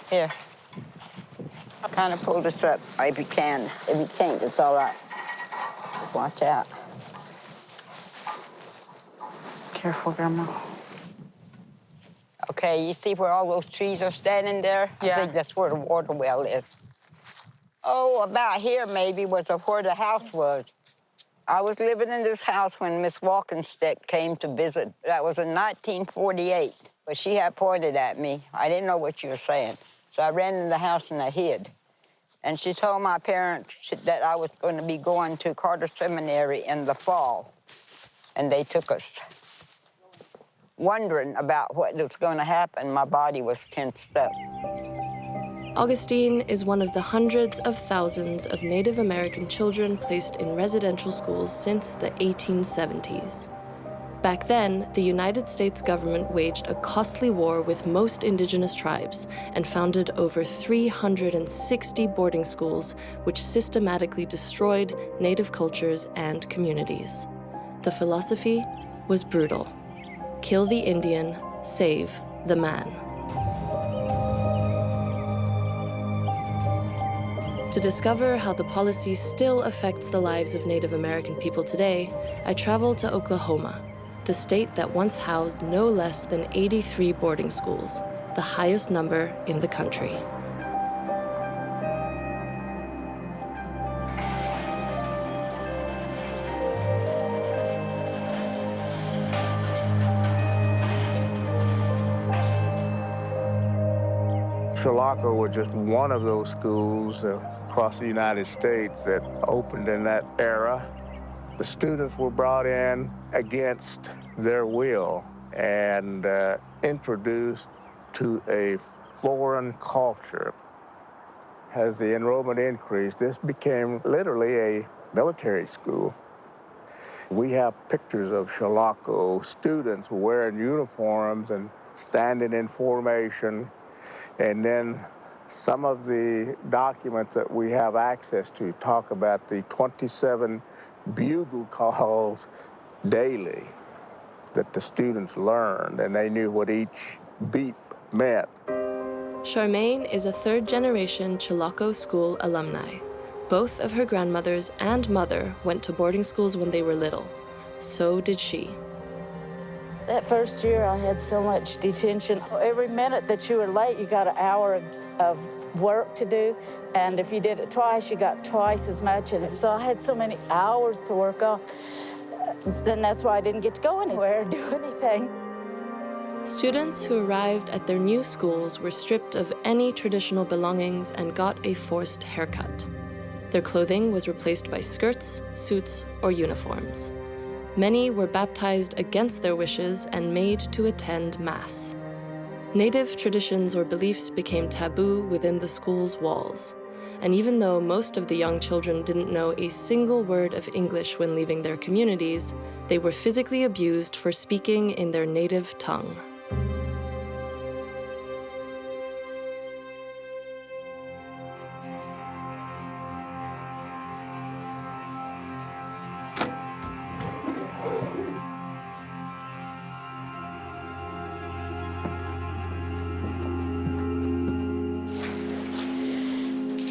Here. I'll kind of pull this up if you can. If you can't, it's all right. Just watch out. Careful, Grandma. Okay, you see where all those trees are standing there? Yeah. I think that's where the water well is. Oh, about here maybe was where the house was. I was living in this house when Miss Walkenstick came to visit. That was in 1948, but she had pointed at me. I didn't know what she was saying, so I ran in the house and I hid. And she told my parents that I was going to be going to Carter Seminary in the fall, and they took us. Wondering about what was going to happen, my body was tensed up. Augustine is one of the hundreds of thousands of Native American children placed in residential schools since the 1870s. Back then, the United States government waged a costly war with most indigenous tribes and founded over 360 boarding schools, which systematically destroyed Native cultures and communities. The philosophy was brutal. Kill the Indian, save the man. To discover how the policy still affects the lives of Native American people today, I traveled to Oklahoma, the state that once housed no less than 83 boarding schools, the highest number in the country. Chilocco was just one of those schools across the United States that opened in that era. The students were brought in against their will and introduced to a foreign culture. As the enrollment increased, this became literally a military school. We have pictures of Chilocco students wearing uniforms and standing in formation. And then some of the documents that we have access to talk about the 27 bugle calls daily that the students learned, and they knew what each beep meant. Charmain is a third-generation Chilocco School alumni. Both of her grandmothers and mother went to boarding schools when they were little. So did she. That first year, I had so much detention. Every minute that you were late, you got an hour of work to do. And if you did it twice, you got twice as much. And so I had so many hours to work on. Then that's why I didn't get to go anywhere or do anything. Students who arrived at their new schools were stripped of any traditional belongings and got a forced haircut. Their clothing was replaced by skirts, suits, or uniforms. Many were baptized against their wishes and made to attend Mass. Native traditions or beliefs became taboo within the school's walls. And even though most of the young children didn't know a single word of English when leaving their communities, they were physically abused for speaking in their native tongue.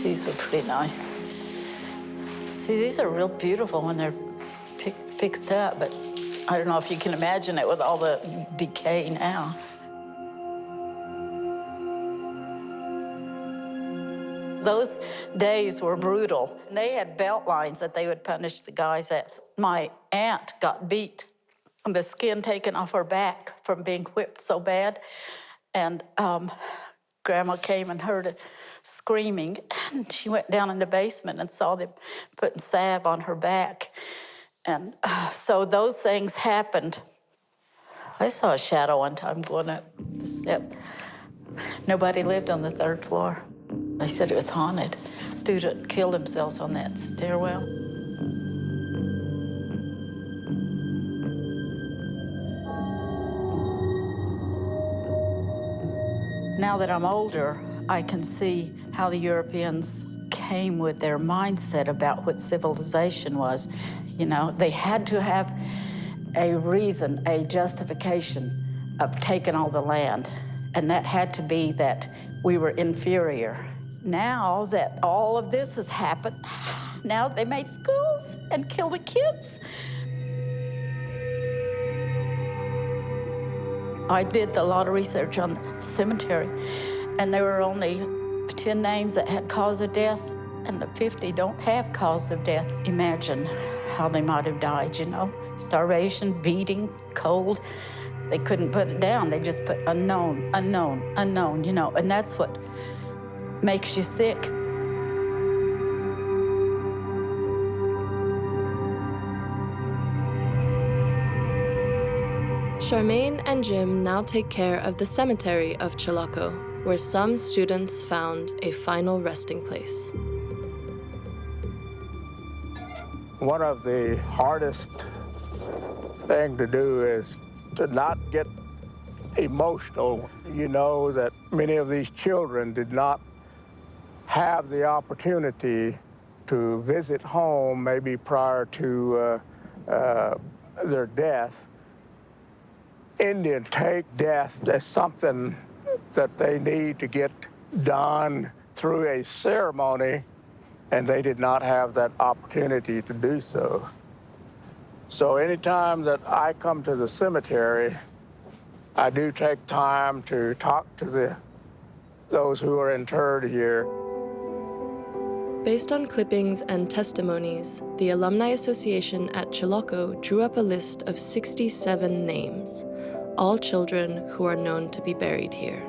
These were pretty nice. See, these are real beautiful when they're fixed up, but I don't know if you can imagine it with all the decay now. Those days were brutal. They had belt lines that they would punish the guys at. My aunt got beat, and the skin taken off her back from being whipped so bad. And Grandma came and heard it screaming, and she went down in the basement and saw them putting salve on her back. And so those things happened. I saw a shadow one time going up the step. Nobody lived on the third floor. They said it was haunted. A student killed themselves on that stairwell. Now that I'm older, I can see how the Europeans came with their mindset about what civilization was. You know, they had to have a reason, a justification of taking all the land. And that had to be that we were inferior. Now that all of this has happened, now they made schools and kill the kids. I did a lot of research on the cemetery, and there were only 10 names that had cause of death, and the 50 don't have cause of death. Imagine how they might have died, you know? Starvation, beating, cold. They couldn't put it down. They just put unknown, unknown, unknown, you know, and that's what makes you sick. Charmaine and Jim now take care of the cemetery of Chilocco, where some students found a final resting place. One of the hardest thing to do is to not get emotional. You know that many of these children did not have the opportunity to visit home maybe prior to their death. Indians take death as something that they need to get done through a ceremony, and they did not have that opportunity to do so. So anytime that I come to the cemetery, I do take time to talk to those who are interred here. Based on clippings and testimonies, the Alumni Association at Chilocco drew up a list of 67 names, all children who are known to be buried here.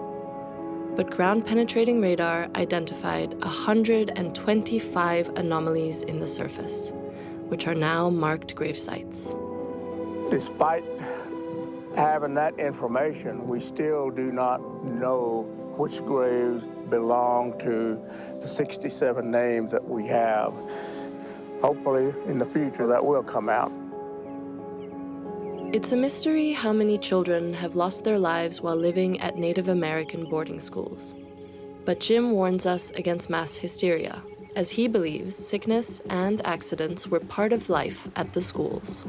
But ground-penetrating radar identified 125 anomalies in the surface, which are now marked grave sites. Despite having that information, we still do not know which graves belong to the 67 names that we have. Hopefully, in the future, that will come out. It's a mystery how many children have lost their lives while living at Native American boarding schools. But Jim warns us against mass hysteria, as he believes sickness and accidents were part of life at the schools.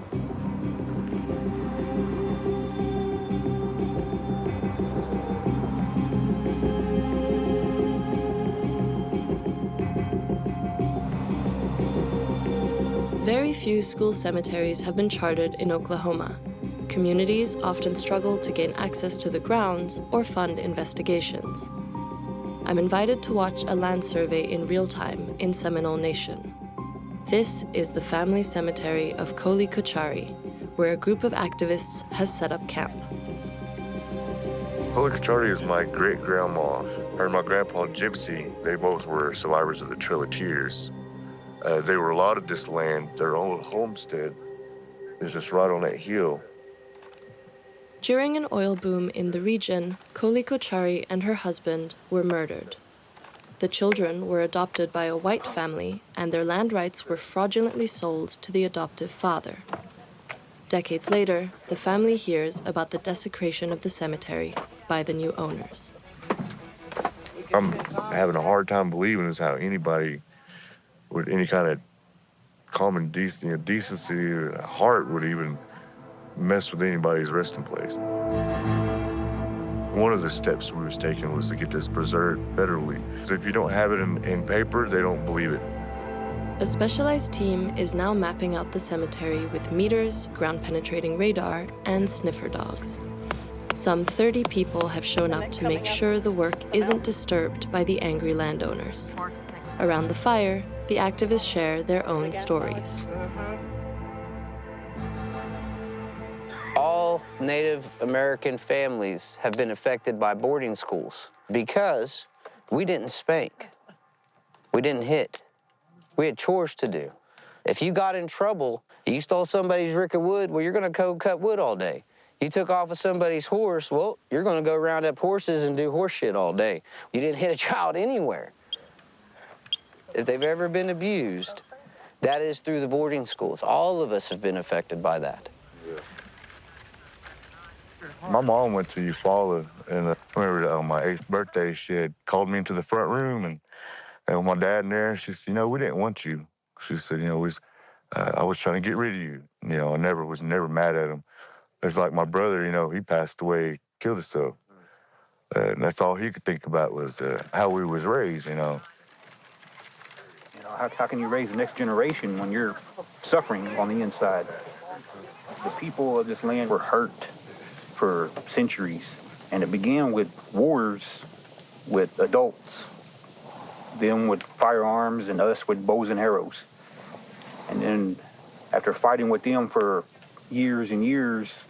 Very few school cemeteries have been charted in Oklahoma. Communities often struggle to gain access to the grounds or fund investigations. I'm invited to watch a land survey in real time in Seminole Nation. This is the family cemetery of Koli-Kochari, where a group of activists has set up camp. Koli-Kochari is my great-grandma. Her and my grandpa, Gypsy, they both were survivors of the Trail of Tears. They were allotted this land. Their old homestead is just right on that hill. During an oil boom in the region, Koli-Kochari and her husband were murdered. The children were adopted by a white family, and their land rights were fraudulently sold to the adoptive father. Decades later, the family hears about the desecration of the cemetery by the new owners. I'm having a hard time believing is how anybody with any kind of common decency or heart would even mess with anybody's resting place. One of the steps we was taking was to get this preserved federally. So if you don't have it in paper, they don't believe it. A specialized team is now mapping out the cemetery with meters, ground-penetrating radar, and sniffer dogs. Some 30 people have shown up to make sure the work isn't disturbed by the angry landowners. Around the fire, the activists share their own stories. All Native American families have been affected by boarding schools because we didn't spank. We didn't hit. We had chores to do. If you got in trouble, you stole somebody's rick of wood, well, you're gonna go cut wood all day. You took off of somebody's horse, well, you're gonna go round up horses and do horse shit all day. You didn't hit a child anywhere. If they've ever been abused, that is through the boarding schools. All of us have been affected by that. My mom went to Eufaula, and I remember on my 8th birthday, she had called me into the front room, and with my dad in there, she said, we didn't want you. She said, I was trying to get rid of you. I was never mad at him. It's like my brother, he passed away, killed himself. And that's all he could think about was how we was raised, You know, how can you raise the next generation when you're suffering on the inside? The people of this land were hurt for centuries, and it began with wars with adults, them with firearms and us with bows and arrows. And then after fighting with them for years and years,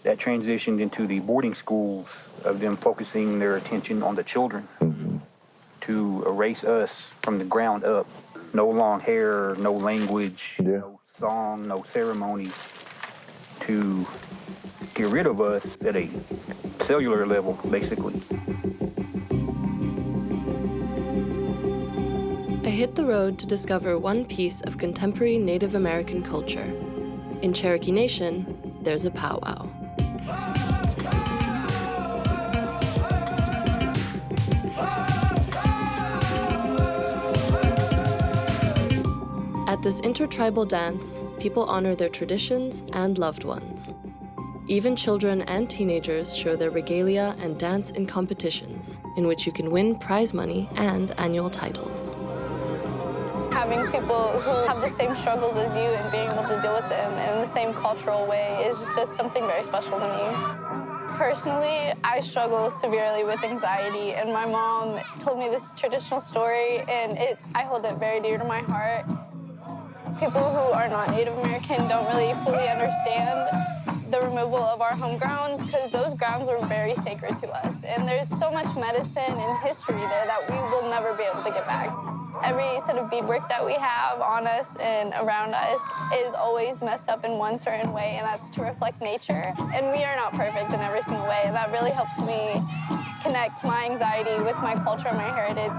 that transitioned into the boarding schools of them focusing their attention on the children to erase us from the ground up. No long hair, no language, no song, no ceremony, to get rid of us at a cellular level, basically. I hit the road to discover one piece of contemporary Native American culture. In Cherokee Nation, there's a powwow. At this intertribal dance, people honor their traditions and loved ones. Even children and teenagers show their regalia and dance in competitions, in which you can win prize money and annual titles. Having people who have the same struggles as you and being able to deal with them in the same cultural way is just something very special to me. Personally, I struggle severely with anxiety, and my mom told me this traditional story, and I hold it very dear to my heart. People who are not Native American don't really fully understand the removal of our home grounds, because those grounds are very sacred to us. And there's so much medicine and history there that we will never be able to get back. Every set of beadwork that we have on us and around us is always messed up in one certain way, and that's to reflect nature. And we are not perfect in every single way, and that really helps me connect my anxiety with my culture and my heritage.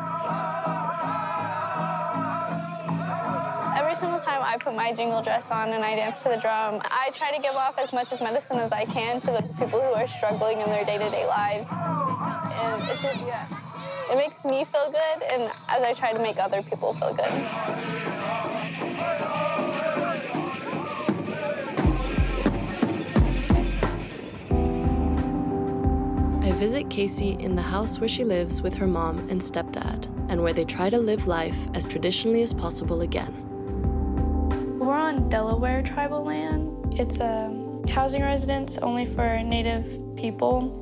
Every single time I put my jingle dress on and I dance to the drum, I try to give off as much as medicine as I can to those people who are struggling in their day-to-day lives. And it just, it makes me feel good, and as I try to make other people feel good. I visit Casey in the house where she lives with her mom and stepdad, and where they try to live life as traditionally as possible again. We're on Delaware tribal land. It's a housing residence only for Native people.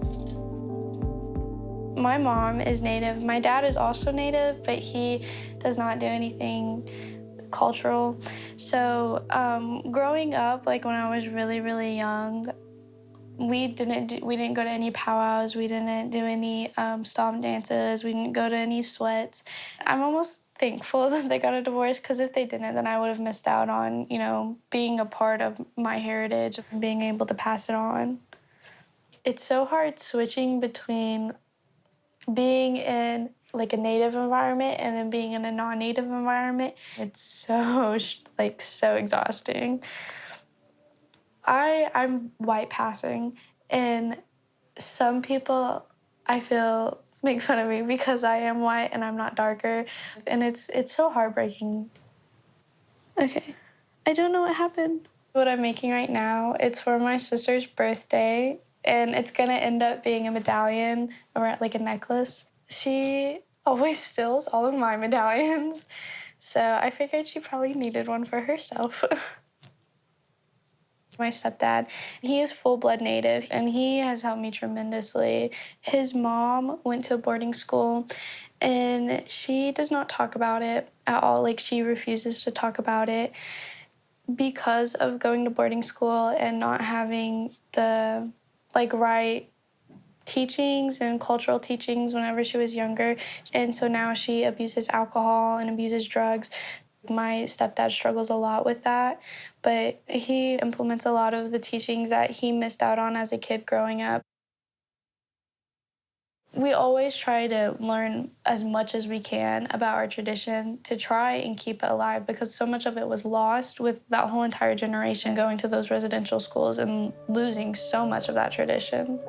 My mom is Native. My dad is also Native, but he does not do anything cultural. So growing up, like when I was really, really young, we didn't go to any powwows. We didn't do any stomp dances. We didn't go to any sweats. I'm almost thankful that they got a divorce, because if they didn't, then I would have missed out on, you know, being a part of my heritage and being able to pass it on. It's so hard switching between being in like a Native environment and then being in a non-Native environment. It's so exhausting. I'm white passing, and some people I feel make fun of me because I am white and I'm not darker, and it's so heartbreaking. Okay, I don't know what happened. What I'm making right now, it's for my sister's birthday, and it's gonna end up being a medallion or like a necklace. She always steals all of my medallions, so I figured she probably needed one for herself. My stepdad, he is full-blood Native, and he has helped me tremendously. His mom went to a boarding school, and she does not talk about it at all. Like, she refuses to talk about it because of going to boarding school and not having the, like, right teachings and cultural teachings whenever she was younger. And so now she abuses alcohol and abuses drugs. My stepdad struggles a lot with that, but he implements a lot of the teachings that he missed out on as a kid growing up. We always try to learn as much as we can about our tradition to try and keep it alive, because so much of it was lost with that whole entire generation going to those residential schools and losing so much of that tradition.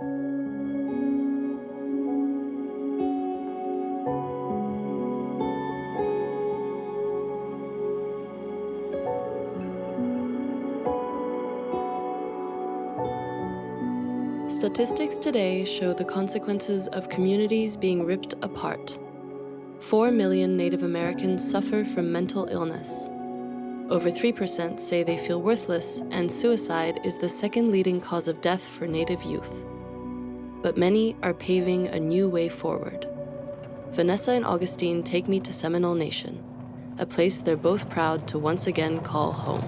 Statistics today show the consequences of communities being ripped apart. 4 million Native Americans suffer from mental illness. Over 3% say they feel worthless, and suicide is the second leading cause of death for Native youth. But many are paving a new way forward. Vanessa and Augustine take me to Seminole Nation, a place they're both proud to once again call home.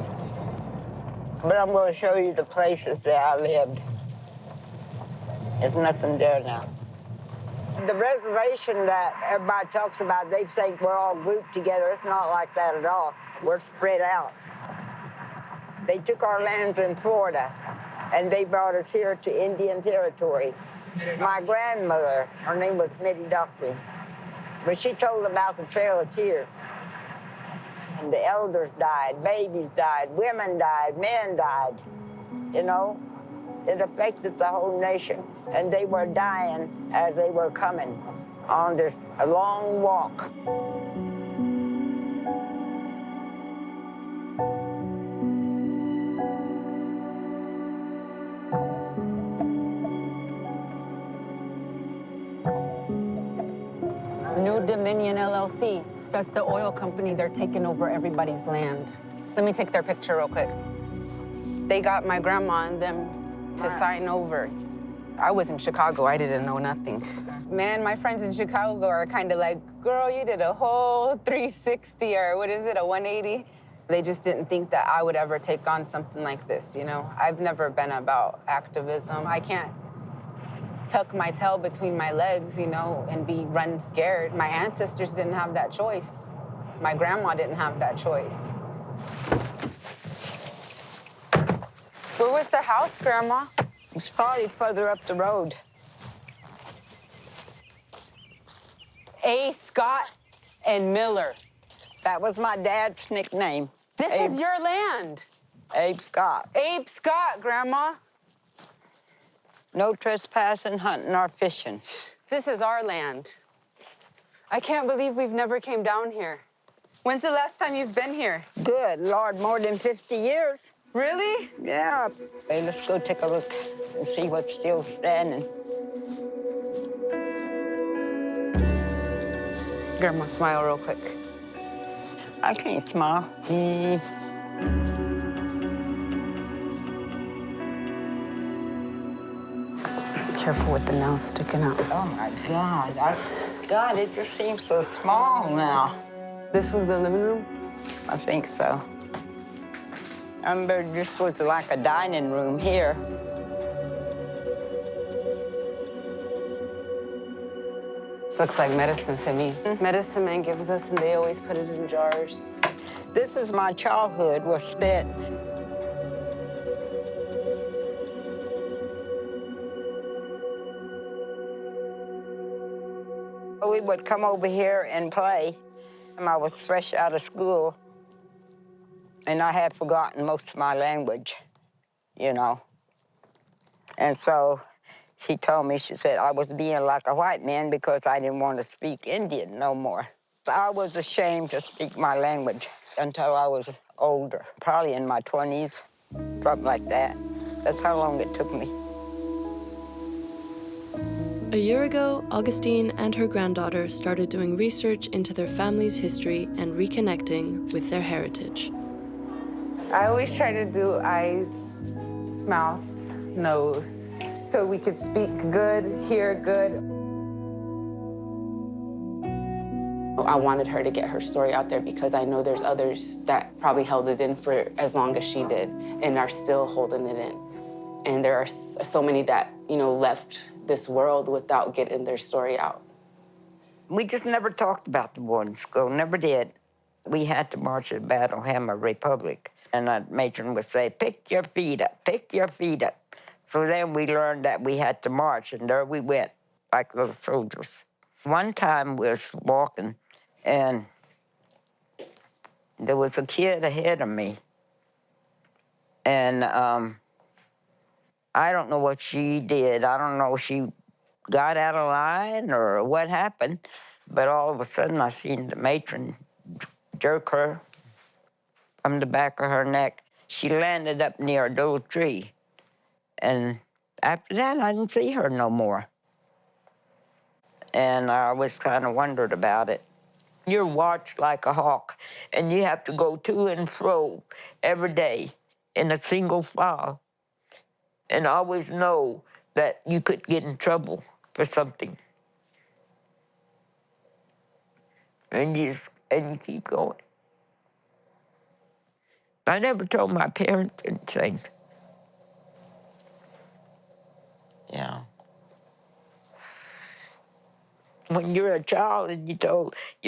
But I'm going to show you the places that I lived. There's nothing there now. The reservation that everybody talks about, they think we're all grouped together. It's not like that at all. We're spread out. They took our lands in Florida, and they brought us here to Indian Territory. My grandmother, her name was Mitty Duffy, but she told about the Trail of Tears. And the elders died, babies died, women died, men died, you know? It affected the whole nation, and they were dying as they were coming on this long walk. New Dominion LLC. That's the oil company. They're taking over everybody's land. Let me take their picture real quick. They got my grandma and them to sign over. I was in Chicago. I didn't know nothing. Man, my friends in Chicago are kind of like, girl, you did a whole 360, or what is it, a 180? They just didn't think that I would ever take on something like this, you know? I've never been about activism. I can't tuck my tail between my legs, you know, and be run scared. My ancestors didn't have that choice. My grandma didn't have that choice. Where was the house, Grandma? It's probably further up the road. A. Scott and Miller. That was my dad's nickname. This is your land. Abe Scott. Abe Scott, Grandma. No trespassing, hunting, or fishing. This is our land. I can't believe we've never came down here. When's the last time you've been here? Good Lord, more than 50 years. Really? Yeah. Hey, let's go take a look and see what's still standing. Grandma, smile real quick. I can't smile. Careful with the nails sticking out. Oh, my God. God, it just seems so small now. This was the living room? I think so. I remember this was like a dining room here. Looks like medicine to me. Medicine man gives us, and they always put it in jars. This is my childhood was spent. We would come over here and play. I was fresh out of school, and I had forgotten most of my language, you know. And so she told me, she said I was being like a white man because I didn't want to speak Indian no more. I was ashamed to speak my language until I was older, probably in my 20s, something like that. That's how long it took me. A year ago, Augustine and her granddaughter started doing research into their family's history and reconnecting with their heritage. I always try to do eyes, mouth, nose, so we could speak good, hear good. I wanted her to get her story out there because I know there's others that probably held it in for as long as she did and are still holding it in. And there are so many that, you know, left this world without getting their story out. We just never talked about the war in school, never did. We had to march at Battle Hammer Republic, and that matron would say, pick your feet up, pick your feet up. So then we learned that we had to march, and there we went, like little soldiers. One time we was walking, and there was a kid ahead of me, and I don't know what she did. I don't know if she got out of line or what happened, but all of a sudden I seen the matron jerk her from the back of her neck. She landed up near a little tree, and After that, I didn't see her no more. And I always kind of wondered about it. You're watched like a hawk, and you have to go to and fro every day in a single file, and always know that you could get in trouble for something. And you keep going. I never told my parents anything. Yeah. When you're a child and you're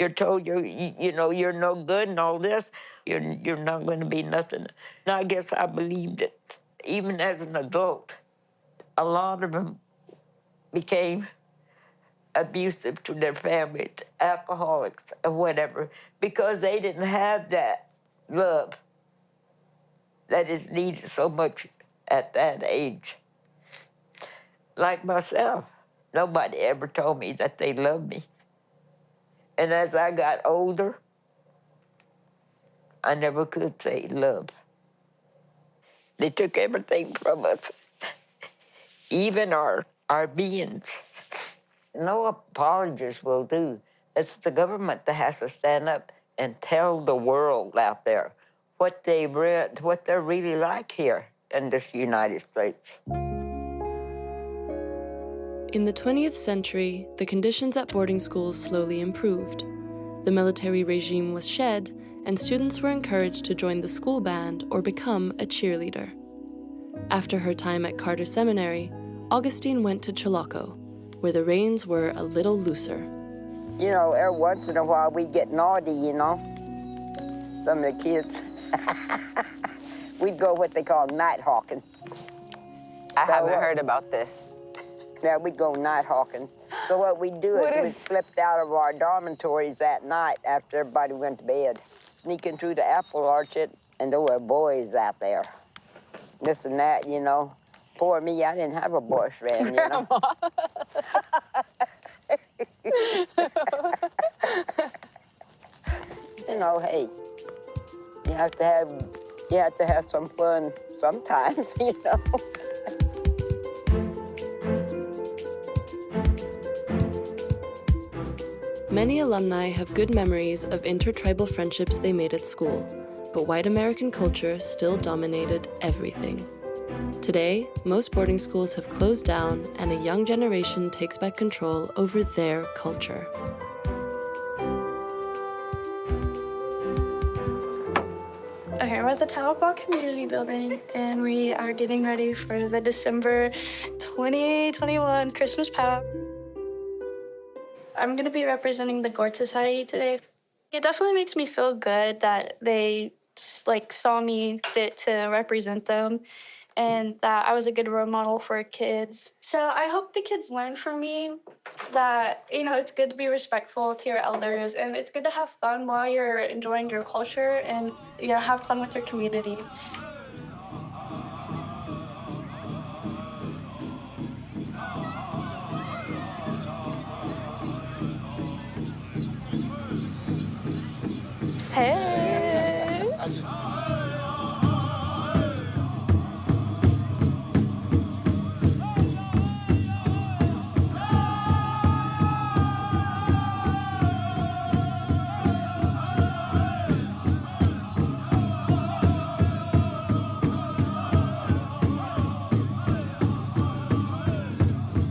told you're no good and all this, you're not going to be nothing. And I guess I believed it. Even as an adult, a lot of them became abusive to their family, alcoholics or whatever, because they didn't have that love that is needed so much at that age. Like myself, nobody ever told me that they loved me. And as I got older, I never could say love. They took everything from us, even our beings. No apologies will do. It's the government that has to stand up and tell the world out there what they're really like here in this United States. In the 20th century, the conditions at boarding schools slowly improved. The military regime was shed, and students were encouraged to join the school band or become a cheerleader. After her time at Carter Seminary, Augustine went to Chilocco, where the reins were a little looser. You know, every once in a while we get naughty, you know, some of the kids. We'd go what they call night hawking. I haven't heard about this. Yeah, we'd go night hawking. So what we'd do is we slipped out of our dormitories that night after everybody went to bed, sneaking through the apple orchard, and there were boys out there. This and that, you know. Poor me, I didn't have a boyfriend, you know. You know, hey, you have to have some fun sometimes, you know. Many alumni have good memories of intertribal friendships they made at school, but white American culture still dominated everything. Today, most boarding schools have closed down, and a young generation takes back control over their culture. Okay, we're at the Tahlequah Community Building, and we are getting ready for the December 2021 Christmas powwow. I'm gonna be representing the Gourd Society today. It definitely makes me feel good that they saw me fit to represent them, and that I was a good role model for kids. So I hope the kids learn from me that, you know, it's good to be respectful to your elders, and it's good to have fun while you're enjoying your culture, and, you know, have fun with your community. Hey!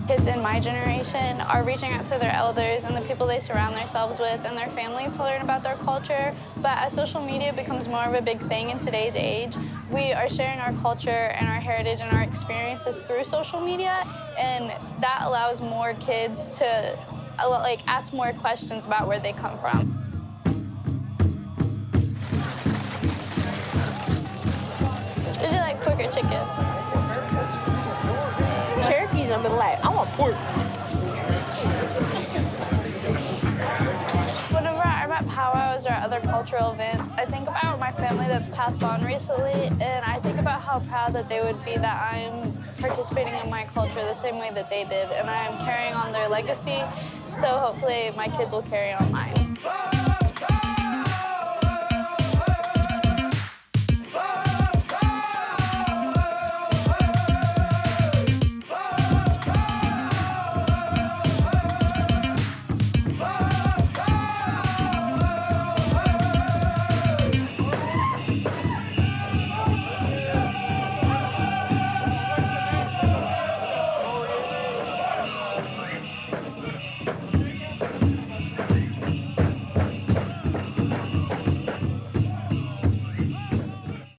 Kids in my generation are reaching out to their elders and the people they surround themselves with and their family to learn about their culture. But as social media becomes more of a big thing in today's age, we are sharing our culture and our heritage and our experiences through social media, and that allows more kids to ask more questions about where they come from. Would you like pork or chicken? Turkey's on the left. I want pork. Whenever I'm at powwows or other cultural events, I think about my family that's passed on recently, and I think about how proud that they would be that I'm participating in my culture the same way that they did, and I'm carrying on their legacy, so hopefully my kids will carry on mine.